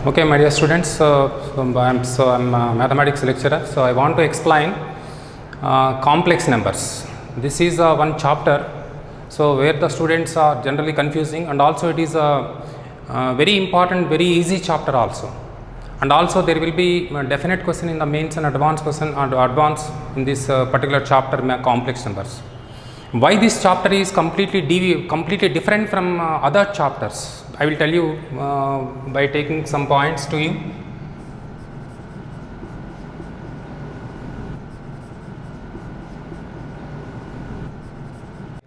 Okay, my dear students, I'm a mathematics lecturer, so I want to explain complex numbers. This is one chapter, so where the students are generally confusing, and also it is a very important, very easy chapter also. And also there will be a definite question in the mains and advanced question and advanced in this particular chapter, complex numbers. Why this chapter is completely different from other chapters, I will tell you by taking some points to you.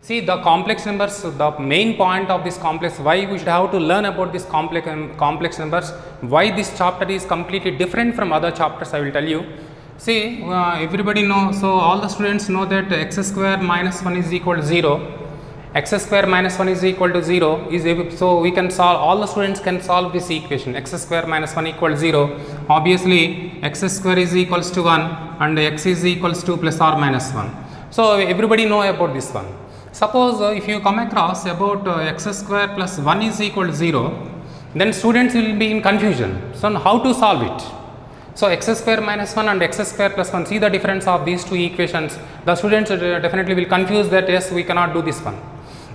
See, the complex numbers, the main point of this complex, why we should have to learn about this complex numbers, why this chapter is completely different from other chapters, I will tell you. See, everybody know, so all the students know that x square minus 1 is equal to 0. X square minus 1 is equal to 0 is so we can solve, all the students can solve this equation, x square minus 1 equal to 0. Obviously x square is equals to 1 and x is equals to plus or minus 1. So everybody know about this one. Suppose if you come across about x square plus 1 is equal to 0, then students will be in confusion. So how to solve it? So x square minus 1 and x square plus 1, see the difference of these two equations. The students definitely will confuse that yes, we cannot do this one.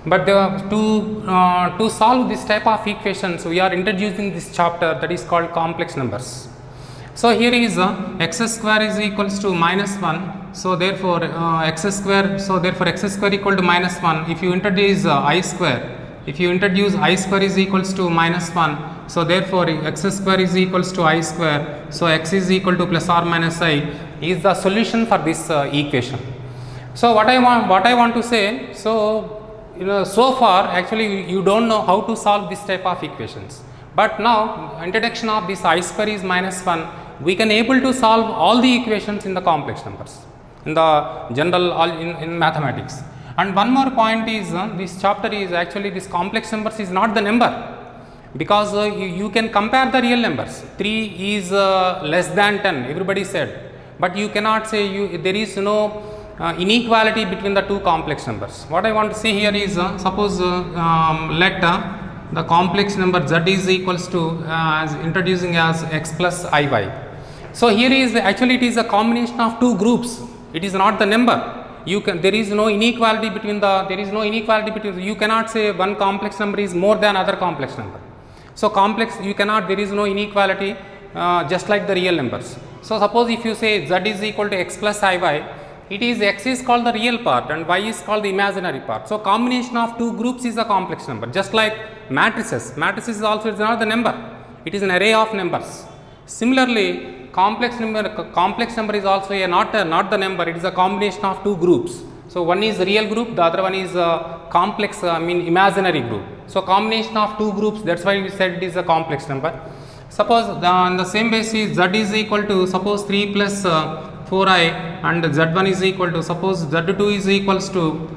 But to solve this type of equations, we are introducing this chapter that is called complex numbers. So here is x square is equals to minus 1. So therefore x square equal to minus 1. If you introduce I square is equals to minus 1. So therefore x square is equals to I square. So x is equal to plus or minus I is the solution for this equation. So what I want to say, so so far actually you don't know how to solve this type of equations, but now introduction of this I square is minus 1, we can able to solve all the equations in the complex numbers in the general in mathematics. And one more point is this chapter is actually, this complex numbers is not the number, because you can compare the real numbers. 3 is less than 10, everybody said, but you cannot say there is no inequality between the two complex numbers. What I want to see here is suppose let the complex number z is equals to as introducing as x plus iy. So here is actually it is a combination of two groups, it is not the number. There is no inequality between you cannot say one complex number is more than other complex number. So complex you cannot, there is no inequality just like the real numbers. So suppose if you say z is equal to x plus iy, it is x is called the real part and y is called the imaginary part. So combination of two groups is a complex number, just like matrices is also is not the number, it is an array of numbers. Similarly complex number is also not the number, it is a combination of two groups. So one is real group, the other one is complex imaginary group. So combination of two groups, that's why we said it is a complex number. Suppose on the same basis z is equal to suppose 3 plus 4i and z1 is equal to suppose z2 is equals to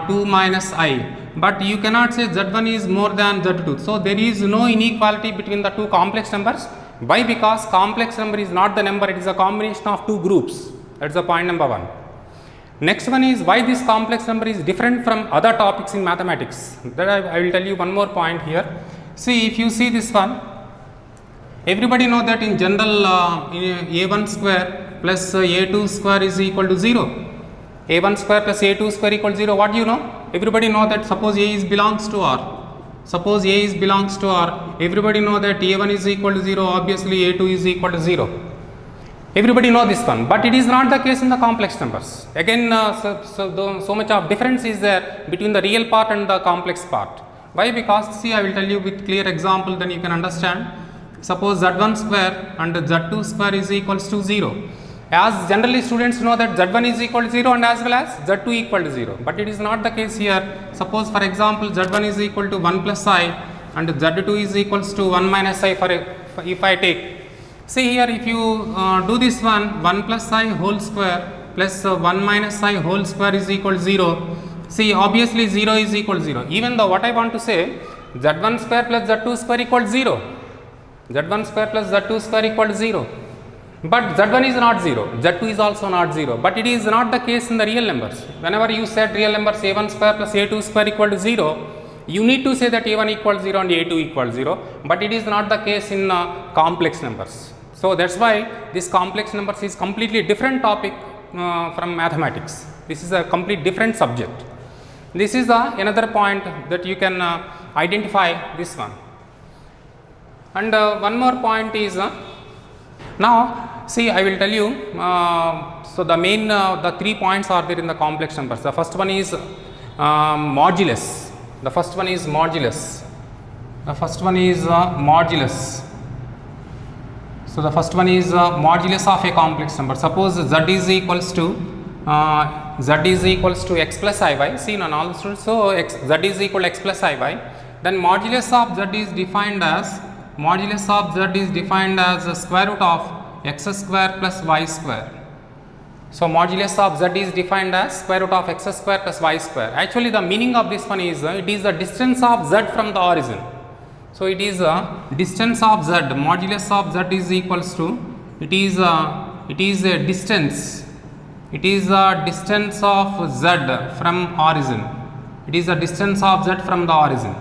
2 minus I, but you cannot say z1 is more than z2. So there is no inequality between the two complex numbers. Why? Because complex number is not the number, it is a combination of two groups. That's the point number 1. Next one is why this complex number is different from other topics in mathematics. That I will tell you one more point here. See, if you see this one, everybody know that in general a1 square plus a2 square is equal to 0. a1 square plus a2 square equal to 0. What do you know? Everybody know that suppose a is belongs to R. Suppose a is belongs to R. Everybody know that a1 is equal to 0. Obviously a2 is equal to 0. Everybody know this one, but it is not the case in the complex numbers. Again, so much of difference is there between the real part and the complex part. Why? Because see, I will tell you with clear example, then you can understand. Suppose z1 square and z2 square is equals to 0. As generally students know that z1 is equal to 0 and as well as z2 equal to 0, but it is not the case here. Suppose for example z1 is equal to 1 plus I and z2 is equals to 1 minus I if I take. See here, if you do this one, 1 plus I whole square plus 1 minus I whole square is equal to 0. See, obviously 0 is equal to 0. Even though what I want to say, z1 square plus z2 square equal to 0. z1 square plus z2 square equal to 0. But z1 is not 0, z2 is also not 0, but it is not the case in the real numbers. Whenever you set real numbers a1 square plus a2 square equal to 0, you need to say that a1 equals 0 and a2 equals 0, but it is not the case in complex numbers. So, that is why this complex numbers is completely different topic from mathematics. This is a complete different subject. This is another point that you can identify this one. And one more point is now see, I will tell you, so the main the 3 points are there in the complex numbers. The first one is modulus. The first one is modulus. The first one is modulus. So, the first one is modulus of a complex number. Suppose z is equals to x plus iy, seen on all the students. So, z is equal to x plus iy, then modulus of z is defined as the square root of x square plus y square. So, modulus of z is defined as square root of x square plus y square. Actually, the meaning of this one is it is the distance of z from the origin. So, it is a distance of z, modulus of z is equals to, it is a distance, it is a distance of z from origin, it is a distance of z from the origin.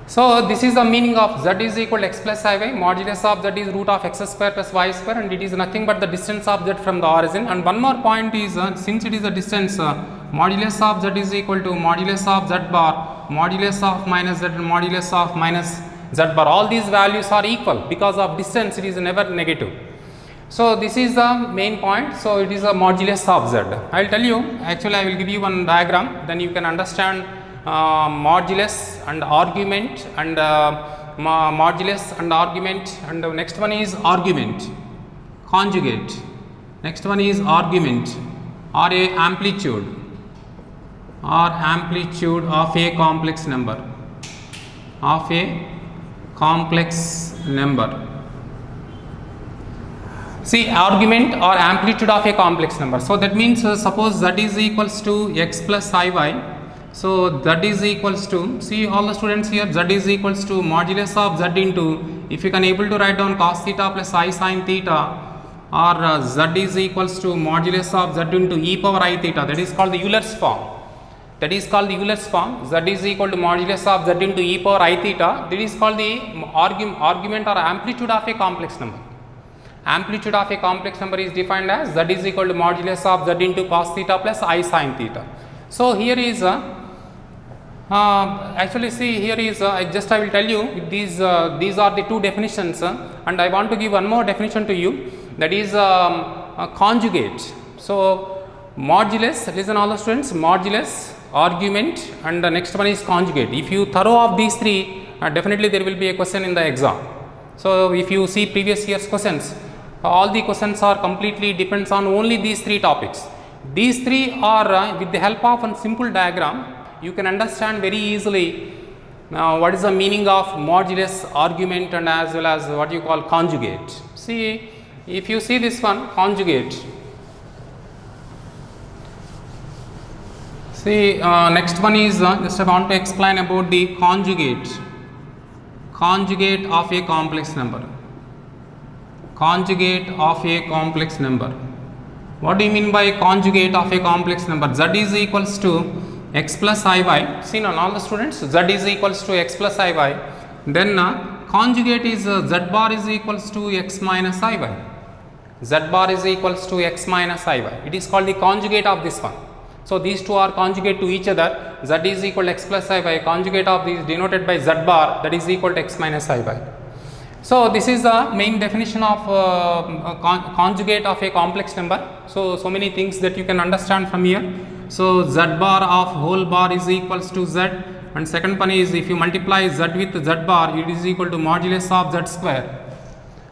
So, this is the meaning of z is equal to x plus iy, modulus of z is root of x square plus y square, and it is nothing but the distance of z from the origin. And one more point is since it is a distance, modulus of z is equal to modulus of z bar, modulus of minus z and modulus of minus z bar, all these values are equal because of distance, it is never negative. So, this is the main point. So, it is a modulus of z. I will tell you, actually I will give you one diagram, then you can understand modulus and argument and modulus and argument, and the next one is argument, conjugate, next one is argument or a amplitude of a complex number, See, argument or amplitude of a complex number. So, that means suppose z is equals to x plus iy. So, z is equals to, see all the students here, z is equals to modulus of z into, if you can able to write down cos theta plus I sin theta, or z is equals to modulus of z into e power I theta, that is called the Euler's form. Z is equal to modulus of z into e power I theta, that is called the argument or amplitude of a complex number. Amplitude of a complex number is defined as z is equal to modulus of z into cos theta plus I sin theta. So, here is actually see here is I will tell you these are the two definitions and I want to give one more definition to you, that is conjugate. So, modulus, listen all the students, modulus, argument, and the next one is conjugate. If you thorough of these three, definitely there will be a question in the exam. So, if you see previous year's questions, all the questions are completely depends on only these three topics. These three are with the help of one simple diagram, you can understand very easily what is the meaning of modulus, argument, and as well as what you call conjugate. See, if you see this one, conjugate. See, next one is just I want to explain about the conjugate of a complex number. Conjugate of a complex number. What do you mean by conjugate of a complex number? Z is equals to x plus iy. Seen on all the students, z is equals to x plus iy. Then conjugate is z bar is equals to x minus iy. Z bar is equals to x minus iy. It is called the conjugate of this one. So, these two are conjugate to each other. Z is equal to x plus iy. Conjugate of these denoted by z bar, that is equal to x minus iy. So, this is the main definition of conjugate of a complex number. So many things that you can understand from here. So, z bar of whole bar is equals to z, and second one is if you multiply z with z bar, it is equal to modulus of z square.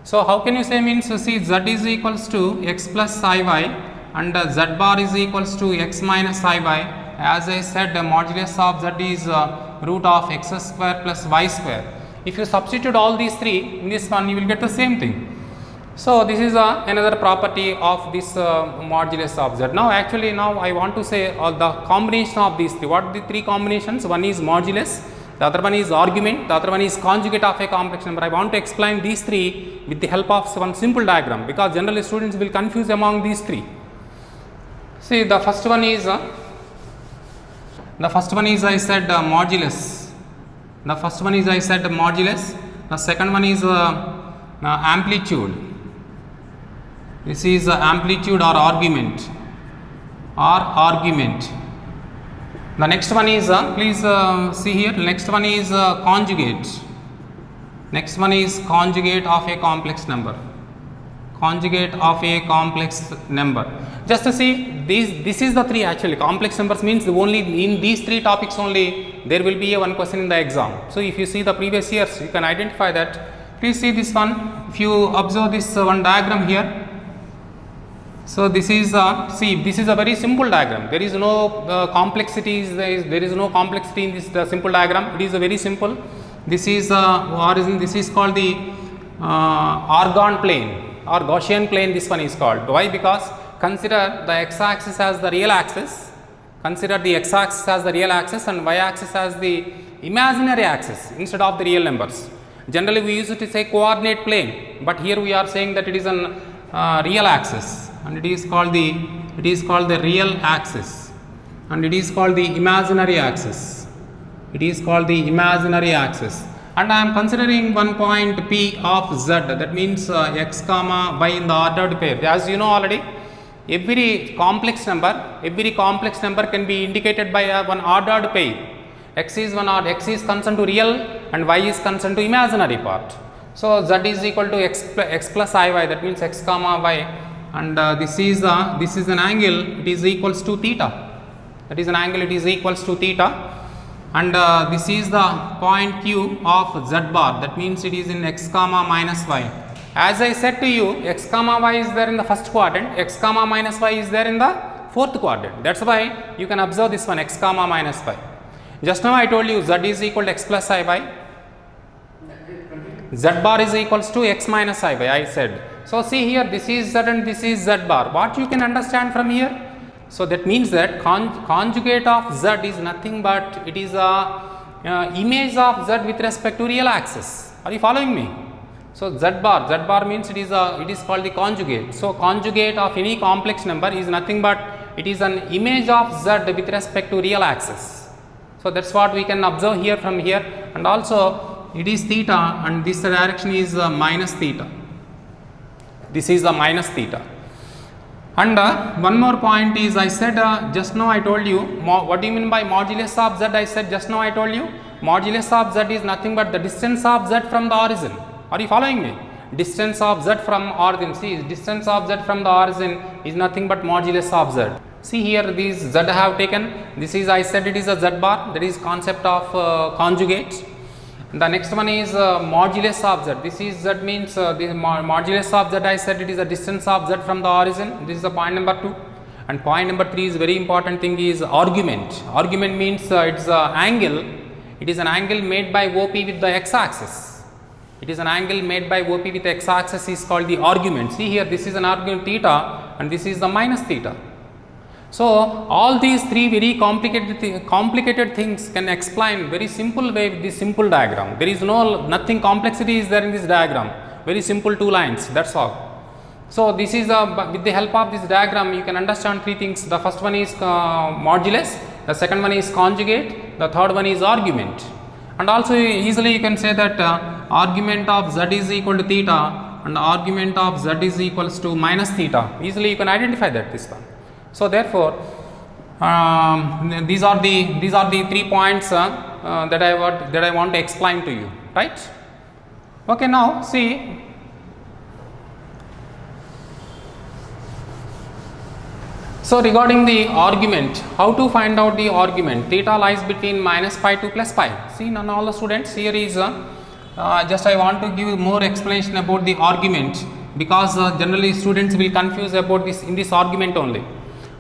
So, how can you say means, see, z is equals to x plus iy and z bar is equals to x minus iy. As I said, the modulus of z is root of x square plus y square. If you substitute all these three in this one, you will get the same thing. So, this is another property of this modulus of z. Now, actually now I want to say the combination of these three. What are the three combinations? One is modulus, the other one is argument, the other one is conjugate of a complex number. I want to explain these three with the help of one simple diagram, because generally students will confuse among these three. See, the first one is The first one is I said modulus. The first one is I said modulus. The second one is amplitude. This is amplitude or argument. The next one is please see here. Next one is conjugate. Next one is conjugate of a complex number. Conjugate of a complex number. Just to see this is the three actually. Complex numbers means only in these three topics only there will be a one question in the exam. So if you see the previous years, you can identify that. Please see this one. If you observe this one diagram here. So this is this is a very simple diagram. There is no complexities. There is no complexity in this simple diagram. It is a very simple. This is origin. This is called the argon plane or Gaussian plane. This one is called. Why? Because consider the x-axis as the real axis. Consider the x-axis as the real axis and y-axis as the imaginary axis instead of the real numbers. Generally, we use it to say coordinate plane, but here we are saying that it is an real axis, and it is called the real axis, and it is called the imaginary axis. It is called the imaginary axis, and I am considering one point P of z. That means x comma y in the ordered pair. As you know already, every complex number can be indicated by one ordered pair. X is concerned to real and y is concerned to imaginary part. So z is equal to x plus iy. That means x comma y, and this is an angle. It is equals to theta. That is an angle. It is equals to theta. And this is the point Q of z bar. That means it is in x comma minus y. As I said to you, x comma y is there in the first quadrant, x comma minus y is there in the fourth quadrant. That's why you can observe this one, x comma minus y. Just now I told you z is equal to x plus iy. Z bar is equals to x minus iy, I said. So see here, this is z and this is z bar. What you can understand from here? So that means that conjugate of z is nothing but it is a image of z with respect to real axis. Are you following me? So z bar means it is called the conjugate. So conjugate of any complex number is nothing but it is an image of z with respect to real axis. So that's what we can observe here from here, and also it is theta, and this direction is minus theta. This is the minus theta. And one more point is, I said just now I told you, what do you mean by modulus of z? I said just now I told you, modulus of z is nothing but the distance of z from the origin. Are you following me? Distance of z from origin. See, distance of z from the origin is nothing but modulus of z. See here, these z I have taken. This is, I said it is a z bar. That is concept of conjugate. The next one is modulus of z. This is z means the modulus of z. I said it is a distance of z from the origin. This is the point number 2. And point number 3 is very important thing is argument. Argument means it's an angle. It is an angle made by OP with the x-axis. It is an angle made by OP with the x-axis is called the argument. See here, this is an argument theta, and this is the minus theta. So all these three very complicated things can explain very simple way with this simple diagram. There is nothing complexity is there in this diagram. Very simple 2 lines. That's all. So this is with the help of this diagram you can understand 3 things. The first one is modulus. The second one is conjugate. The third one is argument. And also easily you can say that argument of z is equal to theta and argument of z is equals to minus theta. Easily you can identify that this one. So therefore, these are the 3 points that I want to explain to you, right? Okay, now see. So regarding the argument, how to find out the argument? Theta lies between minus pi to plus pi. See, none all the students here is just I want to give more explanation about the argument, because generally students will confuse about this in this argument only.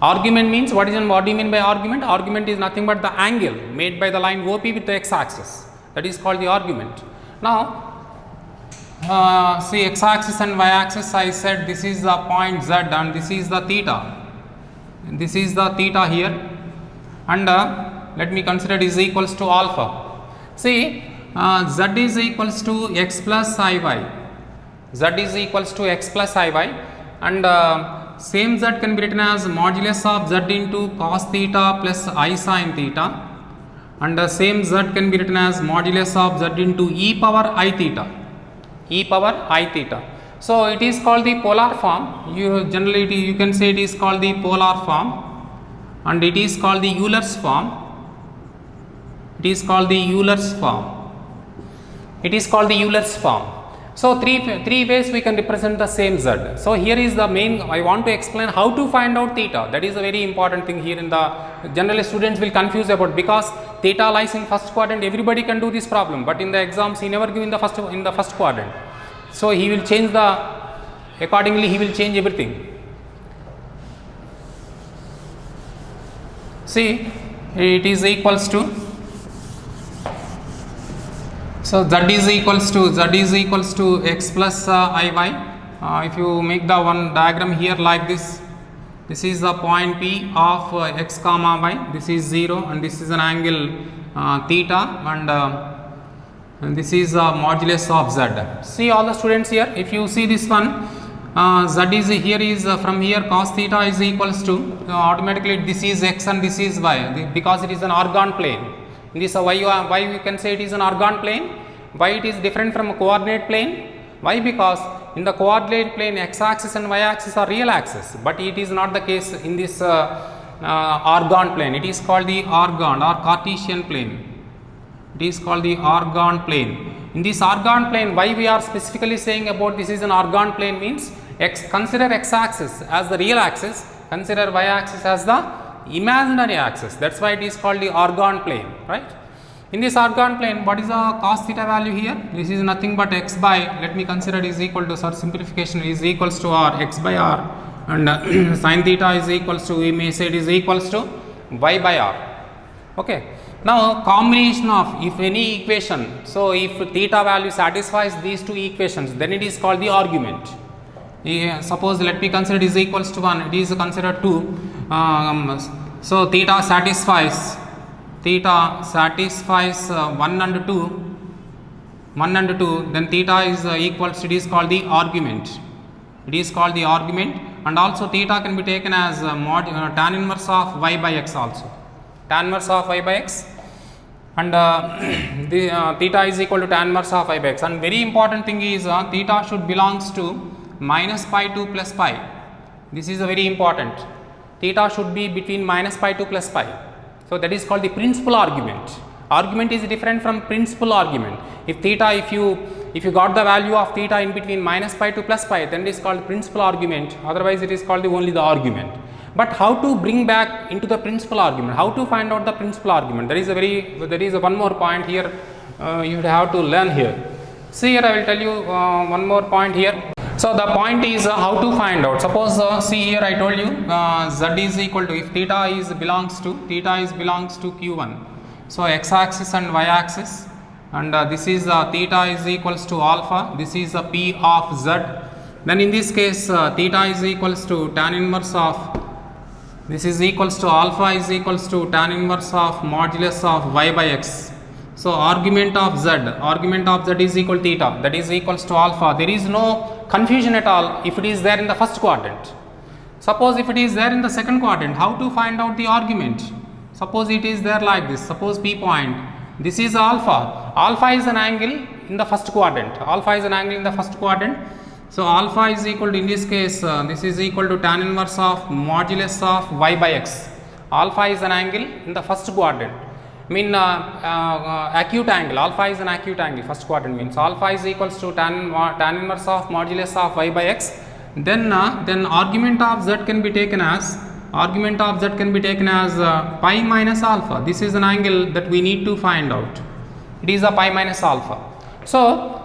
Argument means what do you mean by argument? Argument is nothing but the angle made by the line OP with the x-axis. That is called the argument. Now see, x-axis and y-axis, I said this is the point z and this is the theta. This is the theta here, and let me consider it is equals to alpha. See, z is equals to x plus iy. Z is equals to x plus iy, and same z can be written as modulus of z into cos theta plus I sin theta, and the same z can be written as modulus of z into e power I theta, e power I theta. So it is called the polar form. You generally you can say it is called the polar form, and it is called the Euler's form. It is called the Euler's form. It is called the Euler's form. So three ways we can represent the same z. So here is the main, I want to explain how to find out theta. That is a very important thing here. In the generally students will confuse about, because theta lies in first quadrant, everybody can do this problem, but in the exams he never give in the first quadrant. So he will change accordingly he will change everything. See, it is equals to, so z is equals to x plus iy. If you make the one diagram here like this, this is the point P of x comma y, this is 0, and this is an angle theta, and this is modulus of z. See all the students here, if you see this one, z is here is from here cos theta is equals to automatically this is x and this is y, because it is an argon plane. In this why we can say it is an argon plane. Why it is different from a coordinate plane? Why? Because in the coordinate plane x axis and y axis are real axis, but it is not the case in this argon plane. It is called the argon or Cartesian plane. It is called the argon plane. In this argon plane, why we are specifically saying about this is an argon plane means consider x axis as the real axis, consider y axis as the imaginary axis. That's why it is called the argon plane, right? In this argon plane, what is the cos theta value here? This is nothing but x by, let me consider it is equal to, simplification is equals to r, x by r, and sin theta is equals to, we may say it is equals to y by r. Okay. Now combination of, if any equation, so if theta value satisfies these two equations, then it is called the argument. Suppose let me consider it is equals to 1, it is considered 2. So theta satisfies 1 and 2, then theta is equals to, it is called the argument. It is called the argument, and also theta can be taken as tan inverse of y by x also. Tan inverse of y by x, and theta is equal to tan inverse of y by x. And very important thing is theta should belongs to minus pi to plus pi. This is a very important. Theta should be between minus pi to plus pi. So that is called the principal argument. Argument is different from principal argument. If theta, if you got the value of theta in between minus pi to plus pi, then it is called principal argument. Otherwise, it is called only the argument. But how to bring back into the principal argument? How to find out the principal argument? There is one more point here. You would have to learn here. See here, I will tell you one more point here. So the point is how to find out. Suppose see here, I told you z is equal to, if theta belongs to q1. So x axis and y axis, and this is theta is equals to alpha. This is p of z. Then in this case theta is equals to tan inverse of, this is equals to alpha is equals to tan inverse of modulus of y by x. So argument of z is equal to theta, that is equals to alpha. There is no confusion at all if it is there in the first quadrant. Suppose if it is there in the second quadrant, how to find out the argument? Suppose it is there like this. Suppose P point, this is alpha. Alpha is an angle in the first quadrant. So alpha is equal to, in this case this is equal to tan inverse of modulus of y by x. Alpha is an angle in the first quadrant. Acute angle. Alpha is an acute angle. First quadrant means alpha is equals to tan inverse of modulus of y by x. Then argument of z can be taken as pi minus alpha. This is an angle that we need to find out. It is a pi minus alpha. So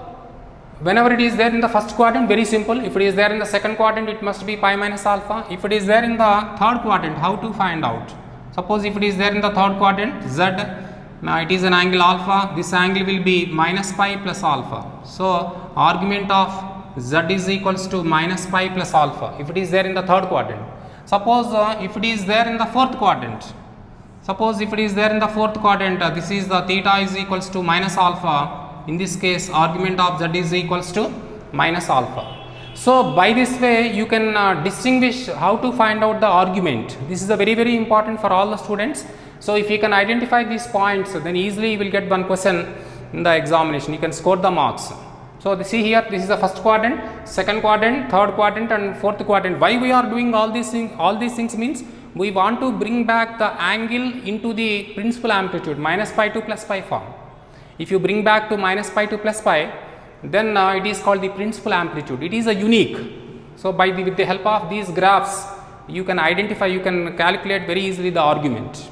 whenever it is there in the first quadrant, very simple. If it is there in the second quadrant, it must be pi minus alpha. If it is there in the third quadrant, how to find out? Suppose if it is there in the third quadrant, z, it is an angle alpha. This angle will be minus pi plus alpha. So argument of z is equals to minus pi plus alpha. If it is there in the third quadrant. Suppose if it is there in the fourth quadrant. This is the theta is equals to minus alpha. In this case, argument of z is equals to minus alpha. So, by this way you can distinguish how to find out the argument. This is a very important for all the students. So, if you can identify these points, then easily you will get one question in the examination, you can score the marks. So, see here, this is the first quadrant, second quadrant, third quadrant and fourth quadrant. Why we are doing all these things? All these things means we want to bring back the angle into the principal amplitude minus pi to plus pi form. If you bring back to minus pi to plus pi, then it is called the principal amplitude. It is a unique. So, with the help of these graphs, you can identify, you can calculate very easily the argument.